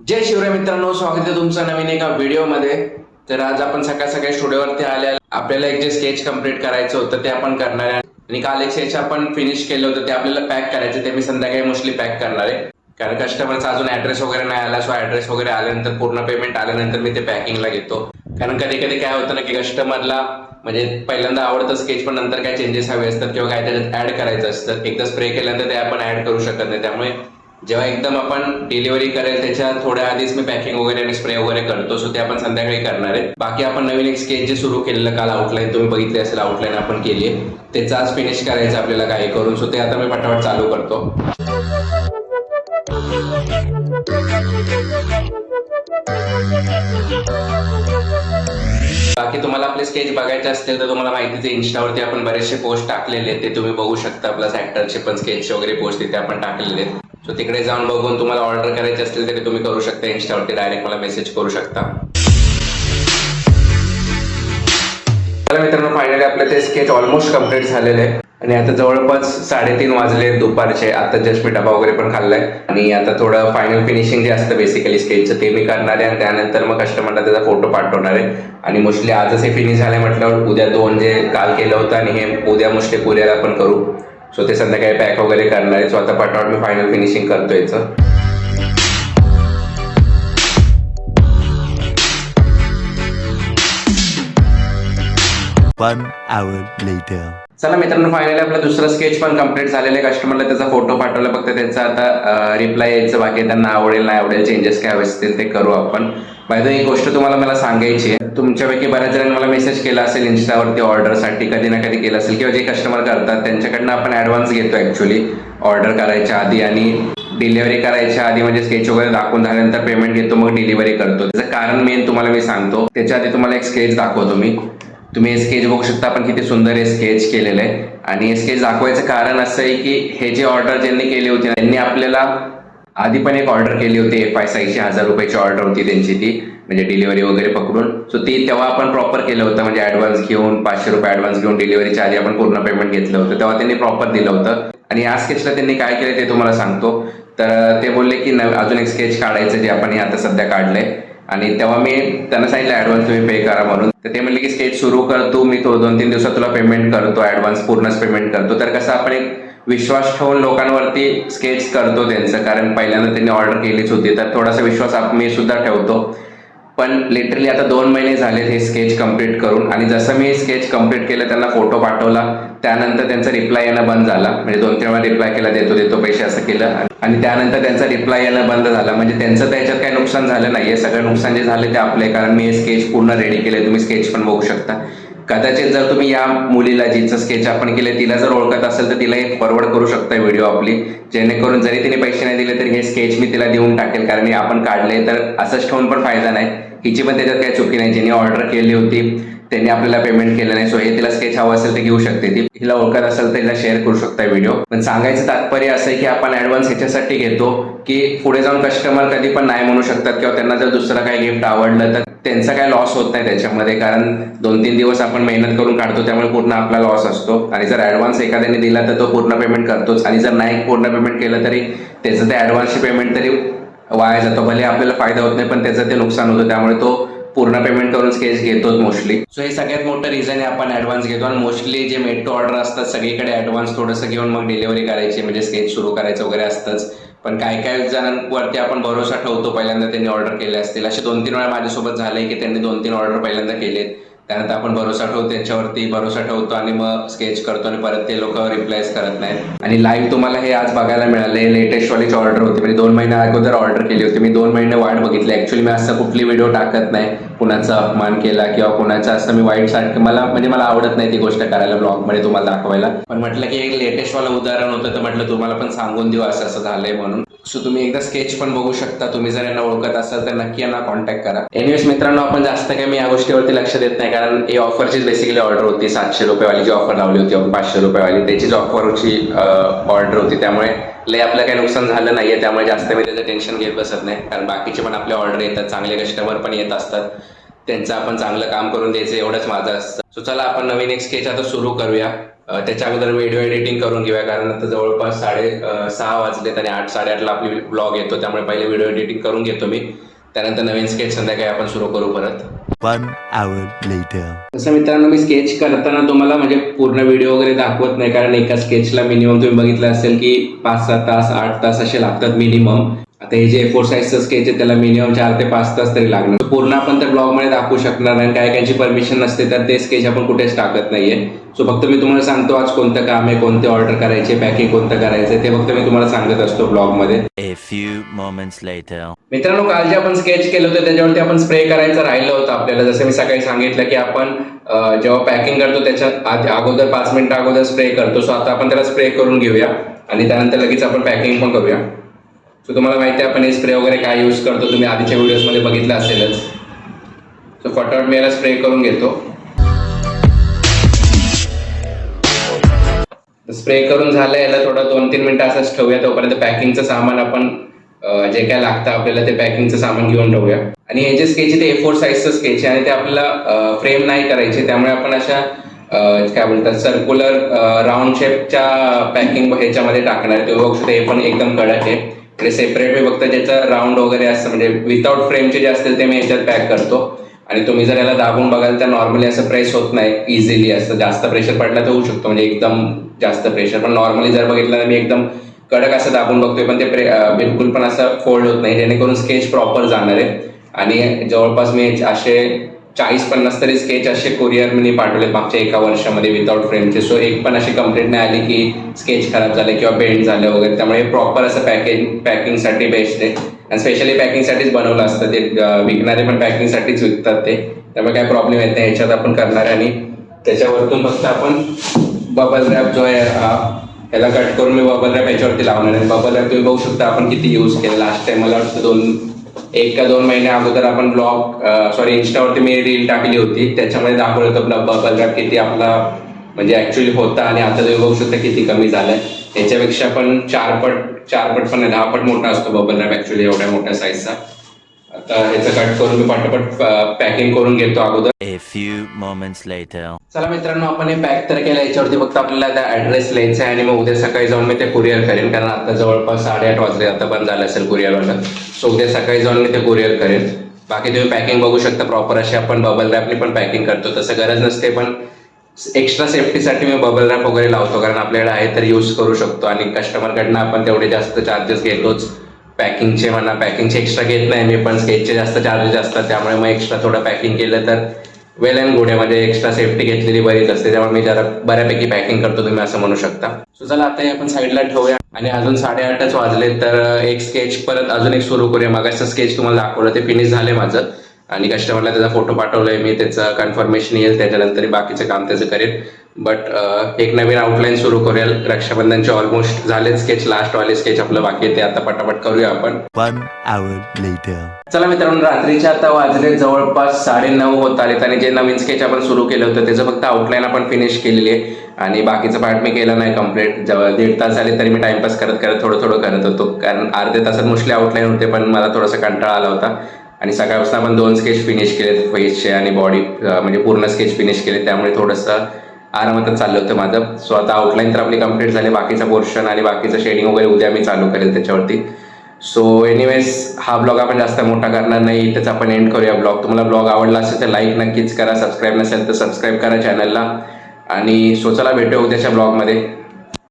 जय शिवराय मित्रांनो, स्वागत आहे तुमचं नवीन एका व्हिडिओमध्ये। तर आज आपण सकाळ सकाळी स्टुडिओवरती आले, आपल्याला एक जे स्केच कंप्लीट करायचं होतं ते आपण करणार आहे आणि काल एक स्केच आपण फिनिश केलं होतं ते आपल्याला पॅक करायचं, ते मी संध्याकाळी मोस्टली पॅक करणार आहे कारण कस्टमरचा अजून ऍड्रेस वगैरे नाही आला। सो ऍड्रेस वगैरे आल्यानंतर पूर्ण पेमेंट आल्यानंतर मी ते पॅकिंगला घेतो, कारण कधी कधी काय होतं ना की कस्टमरला म्हणजे पहिल्यांदा आवडतं स्केच पण नंतर काय चेंजेस हवे असतात किंवा काय त्याच्यात ऍड करायचं असतं। एकदा स्प्रे केल्यानंतर ते आपण ऍड करू शकत नाही, त्यामुळे जेव्हा एकदम आपण डिलिव्हरी करेल त्याच्या थोड्या आधीच मी पॅकिंग वगैरे आणि स्प्रे वगैरे करतो। सो ते आपण संध्याकाळी करणार आहे। बाकी आपण नवीन एक स्केच जे सुरू केलेलं काल आउटलाईन तुम्ही बघितली असेल, आउटलाईन आपण केली आहे, त्याचं आज फिनिश करायचं आपल्याला काही करून। सो ते आता मी फटाफट चालू करतो। बाकी तुम्हाला आपले स्केच बघायचे असतील तर तुम्हाला माहितीच आहे, इंस्टावरती आपण बरेचसे पोस्ट टाकलेले आहेत, ते तुम्ही बघू शकता। प्लस ऍक्टरचे पण स्केच वगैरे पोस्ट तिथे आपण टाकलेले आहेत। सो तिकडे जाऊन बघून तुम्हाला ऑर्डर करायची असतील तरी तुम्ही करू शकता, इंस्टावरती डायरेक्ट मला मेसेज करू शकता। तर मित्रांनो, फायनली आपलं ते स्केच ऑलमोस्ट कम्प्लीट झालेलं आहे आणि आता जवळपास 3:30 वाजले दुपारचे। आता जस्ट मी डबा वगैरे पण खाल्लाय आणि आता थोडं फायनल फिनिशिंग जे असतं बेसिकली स्केचचं ते मी करणार आहे आणि त्यानंतर मग कस्टमरला त्याचा फोटो पाठवणार आहे। आणि मोस्टली आजच हे फिनिश झालंय म्हटल्यावर उद्या 2 जे काल केलं होतं आणि हे उद्या मोस्टली कुरिअर आपण करू। सो ते संध्याकाळी पॅक वगैरे करणार आहे। सो आता पटापट मी फायनल फिनिशिंग करतो याचं। 1 hour later. चला मित्रांनो, फायनली आपलं दुसरं स्केच पण कम्प्लीट झालेलं आहे। कस्टमरला त्याचा फोटो पाठवला, फक्त त्यांचा आता रिप्लाय यायचं बाकी, त्यांना आवडेल नाही आवडेल चेंजेस काय असतील ते करू आपण। बाय द वे, एक गोष्ट तुम्हाला मला सांगायची आहे, तुमच्यापैकी बऱ्याच जणांनी मला मेसेज केला असेल इंस्टावरती ऑर्डरसाठी, कधी ना कधी केलं असेल, किंवा जे कस्टमर करतात त्यांच्याकडनं आपण ॲडव्हान्स घेतो ॲक्च्युली ऑर्डर करायच्या आधी आणि डिलिव्हरी करायच्या आधी, म्हणजे स्केच वगैरे दाखवून झाल्यानंतर पेमेंट घेतो, मग डिलिव्हरी करतो। त्याचं कारण मेन तुम्हाला मी सांगतो, त्याच्या आधी तुम्हाला एक स्केच दाखवतो मी। तुम्ही हे स्केच बघू शकता, आपण किती सुंदर हे स्केच केलेलं आहे। आणि हे स्केच दाखवायचं कारण असं आहे की हे जे ऑर्डर ज्यांनी केली होती त्यांनी आपल्याला आधी पण एक ऑर्डर केली होती, FI साईजची 1000 रुपयाची ऑर्डर होती त्यांची, ती म्हणजे डिलिव्हरी वगैरे पकडून। सो ती तेव्हा आपण प्रॉपर केलं होतं, म्हणजे ॲडव्हान्स घेऊन 500 रुपये ॲडव्हान्स घेऊन डिलिव्हरीच्या आधी आपण पूर्ण पेमेंट घेतलं होतं, तेव्हा त्यांनी प्रॉपर दिलं होतं। आणि या स्केचला त्यांनी काय केलं ते तुम्हाला सांगतो। तर ते बोलले की अजून एक स्केच काढायचं जे आपण हे आता सध्या काढलंय, आणि तेव्हा मी त्यांना सांगितलं ॲडव्हान्स तुम्ही पे करा म्हणून। तर ते म्हणले की स्केच सुरू करतो मी, तो 2-3 दिवसात तुला पेमेंट करतो, ॲडव्हान्स पूर्णच पेमेंट करतो। तर कसं आपण एक विश्वास ठेवून लोकांवरती स्केच करतो त्यांचं, कारण पहिल्यांदा त्यांनी ऑर्डर केलीच होती, तर थोडासा विश्वास मी सुद्धा ठेवतो। पण लिटरली आता 2 महिने झाले हे स्केच कंप्लीट करून, आणि जसं मी स्केच कंप्लीट केलं त्यांना फोटो पाठवला, त्यानंतर त्यांचा रिप्लाय येणं बंद झाला। म्हणजे 2-3 वेळा रिप्लाय केला, देतो पैसे असं केलं, आणि त्यानंतर त्यांचा रिप्लाय येणं बंद झाला। म्हणजे त्यांचं त्याच्यात काही नुकसान झालं नाहीये, सगळं नुकसान जे झाले ते आपले, कारण मी हे स्केच पूर्ण रेडी केले, तुम्ही स्केच पण बघू शकता। कदाचित जर तुम्ही या मुलीला जिचं स्केच आपण केले तिला जर ओळखत असेल तर तिला एक फॉरवर्ड करू शकता व्हिडिओ आपली, जेणेकरून जरी तिने पैसे नाही दिले तरी हे स्केच मी तिला देऊन टाकेल, कारण हे आपण काढले तर असंच ठेवून पण फायदा नाही। हिची पण त्याच्यात काही चुकी नाही, ज्यांनी ऑर्डर केली होती त्यांनी आपल्याला पेमेंट केलं नाही। सो हे तिला स्केच हवं असेल तर घेऊ शकते, ती हिला ओळखत असेल तर तिला शेअर करू शकता व्हिडिओ। पण सांगायचं तात्पर्य असं आहे की आपण ॲडव्हान्स ह्याच्यासाठी घेतो की पुढे जाऊन कस्टमर कधी पण नाही म्हणू शकतात, किंवा त्यांना जर दुसरं काही गिफ्ट आवडलं तर त्यांचा काही लॉस होत नाही त्याच्यामध्ये, कारण 2-3 दिवस आपण मेहनत करून काढतो, त्यामुळे पूर्ण आपला लॉस असतो। आणि जर ॲडव्हान्स एखाद्याने दिला तर तो पूर्ण पेमेंट करतोच, आणि जर नाही पूर्ण पेमेंट केलं तरी त्याचं ते ॲडव्हान्सची पेमेंट तरी वाया जातो। भले आपल्याला फायदा होत नाही पण त्याचं ते नुकसान होतं, त्यामुळे तो पूर्ण पेमेंट करून स्केच घेतोच मोस्टली। सो हे सगळ्यात मोठं रिझन आहे आपण ॲडव्हान्स घेतो, आणि मोस्टली जे मेट्रो ऑर्डर असतात सगळीकडे ॲडव्हान्स थोडंसं घेऊन मग डिलिव्हरी करायची, म्हणजे स्केच सुरू करायचं वगैरे असतंच। पण काही जणांवरती आपण भरोसा ठेवतो, पहिल्यांदा त्यांनी ऑर्डर केले असतील, असे 2-3 वेळा माझ्यासोबत झालंय की त्यांनी 2-3 ऑर्डर पहिल्यांदा केलेत, त्यानंतर आपण भरोसा ठेवतो त्यांच्यावरती, भरोसा ठेवतो आणि मग स्केच करतो, आणि परत ते लोक रिप्लायच करत नाहीत। आणि लाईव्ह तुम्हाला हे आज बघायला मिळाले, लेटेस्ट वालीची ऑर्डर होती, म्हणजे 2 महिन्या अगोदर ऑर्डर केली होती मी, 2 महिने वाट बघितली। ऍक्च्युली मी असं कुठली व्हिडिओ टाकत नाही कुणाचा अपमान केला किंवा कुणाचा असं मी वाईट सारखं, मला आवडत नाही ती गोष्ट करायला ब्लॉगमध्ये तुम्हाला दाखवायला। पण म्हटलं की एक लेटेस्ट वाला उदाहरण होतं, तर म्हटलं तुम्हाला पण सांगून देऊ असं असं झालंय म्हणून। सो तुम्ही एकदा स्केच पण बघू शकता, तुम्ही जर यांना ओळखत असाल तर नक्की यांना कॉन्टॅक्ट करा। एनिवेज मित्रांनो, आपण जास्त काही मी या गोष्टीवरती लक्ष देत नाही, कारण ही ऑफरचीच बेसिकली ऑर्डर होती। 700 रुपयेवाली जी ऑफर लावली होती आपण, 500 रुपयेवाली त्याचीच ऑफरची ऑर्डर होती, त्यामुळे लय आपलं काही नुकसान झालं नाहीये, त्यामुळे जास्त मी त्याचं टेन्शन घेत बसत नाही, कारण बाकीचे पण आपले ऑर्डर येतात, चांगले कस्टमर पण येत असतात, त्यांचं आपण चांगलं काम करून द्यायचं एवढंच माझं असतं। सो चला आपण नवीन एक स्केच आता सुरू करूया। त्याच्या अगोदर व्हिडिओ एडिटिंग करून घेऊया, कारण आता जवळपास 6:30 वाजलेत आणि 8-8:30ला आपली ब्लॉग येतो, त्यामुळे पहिले व्हिडिओ एडिटिंग करून घेतो मी. त्यानंतर नवीन स्केच संध्याकाळी आपण सुरू करू परत. 1 hour later. तसं मित्रांनो, मी स्केच करताना तुम्हाला म्हणजे पूर्ण व्हिडिओ वगैरे दाखवत नाही, कारण एका स्केचला मिनिमम तुम्ही बघितलं असेल की 5-7 तास 8 तास असे लागतात मिनिमम. आता हे जे A4 साईजचं स्केच आहे त्याला मिनिमम 4 ते 5 तास तरी लागणार. पूर्ण आपण तर ब्लॉगमध्ये दाखवू शकणार नाही, काही काहींची परमिशन नसते, तर ते स्केच आपण कुठेच टाकत नाहीये. सो फक्त मी तुम्हाला सांगतो आज कोणतं काम आहे, कोणते ऑर्डर करायचे, पॅकिंग कोणतं करायचं ते फक्त मी तुम्हाला सांगत असतो ब्लॉगमध्ये. A few moments later. मित्रांनो, काल जे आपण स्केच केलं होतं त्याच्यावरती आपण स्प्रे करायचं राहिलं होतं आपल्याला. जसं मी सकाळी सांगितलं की आपण जेव्हा पॅकिंग करतो त्याच्या अगोदर 5 मिनिटं अगोदर स्प्रे करतो. सो आता आपण त्याला स्प्रे करून घेऊया आणि त्यानंतर लगेच आपण पॅकिंग पण करूया. सो तुम्हाला माहिती आहे आपण हे स्प्रे वगैरे काय यूज करतो, तुम्ही आधीच्या व्हिडिओजमध्ये बघितलं असेलच. सो फटाफट मी याला स्प्रे करून घेतो. स्प्रे करून झालं, याला थोडं 2-3 मिनिटं असंच ठेवूया. तोपर्यंत पॅकिंगचं सामान आपण जे काय लागतं आपल्याला ते पॅकिंगचं सामान घेऊन ठेवूया. आणि हे जे स्केच आहे ते A4 साईजचं स्केच आहे आणि ते आपल्याला फ्रेम नाही करायचे, त्यामुळे आपण अशा काय बोलतात सर्क्युलर राऊंड शेपच्या पॅकिंग ह्याच्यामध्ये टाकणार. ते बघू शकता हे पण एकदम कडक आहे. इकडे सेपरेट मी फक्त ज्याचं राऊंड वगैरे असतं म्हणजे विदाउट फ्रेमचे जे असतील ते मी ह्याच्यात पॅक करतो. आणि तुम्ही जर याला दाबून बघाल तर नॉर्मली असं प्रेस होत नाही इझिली. असं जास्त प्रेशर पडला तर होऊ शकतो, म्हणजे एकदम जास्त प्रेशर. पण नॉर्मली जर बघितलं तर मी एकदम कडक असं दाबून बघतोय, पण ते बिलकुल पण असं फोल्ड होत नाही, जेणेकरून स्केच प्रॉपर जाणार आहे. आणि जवळपास मी असे 40-50 तरी स्केच असे कुरिअर मी पाठवले मागच्या 1 वर्षामध्ये विदाउट फ्रेमचे. सो एक पण अशी कंप्लेंट नाही आली की स्केच खराब झाले किंवा बेंड झालं वगैरे. त्यामुळे प्रॉपर असं पॅकिंगसाठी बेस्ट आहे आणि स्पेशली पॅकिंगसाठीच बनवलं असतं ते. विकणारे पण पॅकिंगसाठीच विकतात ते, त्यामुळे काय प्रॉब्लेम येत नाही. ह्याच्यात आपण करणार आहे आणि त्याच्यावरतून फक्त आपण बबल रॅप जो आहे ह्याला कट करून मी बबल रॅप याच्यावरती लावणार आहे. बबल रॅप तुम्ही बघू शकता आपण किती यूज केलं. लास्ट टाइम मला वाटतं 1 का 2 महिने अगोदर आपण इंस्टावरती मी रील टाकली होती, त्याच्यामध्ये दाखवलं होतं बबल रॅप किती आपला म्हणजे ऍक्च्युअली होता आणि आता तुम्ही बघू शकता किती कमी झालंय. याच्यापेक्षा पण 4 पट पण 10 पट मोठा असतो बबल रॅप ऍक्च्युअली एवढ्या मोठ्या साईजचा. आता ह्याचं कट करून मी पटापट पॅकिंग करून घेतो अगोदर. A few moments later. चला मित्रांनो, आपण हे पॅक तर केलं. याच्यावरती फक्त आपल्याला ऍड्रेस लिहायचा आहे आणि मग उद्या सकाळी जाऊन मी ते कुरिअर करेन, कारण आता जवळपास 8:30 वाजले, आता बंद झालं असेल कुरिअरवाला. सो उद्या सकाळी जाऊन मी ते कुरिअर करेन. बाकी तुम्ही पॅकिंग बघू शकता प्रॉपर अशी आपण बबल रॅपनी पण पॅकिंग करतो. तसं गरज नसते, पण एक्स्ट्रा सेफ्टीसाठी मी बबल रॅप वगैरे लावतो, कारण आपल्याला आहे तर यूज करू शकतो. आणि कस्टमरकडनं आपण तेवढे जास्त चार्जेस घेतोच पॅकिंगचे. म्हणा पॅकिंगचे एक्स्ट्रा घेत नाही मी, पण स्केचचे जास्त चार्जेस असतात, त्यामुळे मग एक्स्ट्रा थोडं पॅकिंग केलं तर वेल अँड गुड आहे. म्हणजे एक्स्ट्रा सेफ्टी घेतलेली बरीच असते, त्यामुळे मी जरा बऱ्यापैकी पॅकिंग करतो, तुम्ही असं म्हणू शकता. सो चला आता आपण साईडला ठेवूया आणि अजून 8:30च वाजले, तर एक स्केच परत अजून एक सुरू करूया. मागाचं स्केच तुम्हाला दाखवलं ते फिनिश झाले माझं आणि कस्टमरला त्याचा फोटो पाठवलाय मी, त्याचं कन्फर्मेशन येईल, त्याच्यानंतर बाकीचं काम त्याचं करेल. बट एक नवीन आउटलाईन सुरू करूया. रक्षाबंधनचे ऑलमोस्ट झाले स्केच, लास्ट वाले स्केच आपलं बाकी आहे ते आता पटापट करूया आपण. 1 hour later. चला मित्रांनो, रात्रीचे आता वाजले जवळपास 9:30 होत आलेत आणि जे नवीन स्केच आपण सुरू केलं होतं त्याचं फक्त आउटलाईन आपण फिनिश केलेली आहे आणि बाकीचं पार्ट मी केलं नाही कम्प्लीट. जेव्हा 1.5 तास झाले तरी मी टाइमपास करत थोडं करत होतो, कारण अर्ध्या तासात मोस्टली आउटलाईन होते, पण मला थोडासा कंटाळा आला होता. आणि सकाळपासून आपण 2 स्केच फिनिश केले, फेसचे आणि बॉडी म्हणजे पूर्ण स्केच फिनिश केले, त्यामुळे थोडंसं आरामातच चाललं होतं माझं. सो आता आउटलाईन तर आपली कंप्लीट झाली, बाकीचा पोर्शन आणि बाकीचं शेडिंग वगैरे उद्या मी चालू करेल त्याच्यावरती. सो एनिवेज हा ब्लॉग आपण जास्त मोठा करणार नाही, इथेच आपण एंड करूया ब्लॉग. तुम्हाला ब्लॉग आवडला असेल तर लाईक नक्कीच करा, सबस्क्राईब नसेल तर सबस्क्राईब करा चॅनलला. आणि सो चला भेटूया उद्याच्या ब्लॉगमध्ये.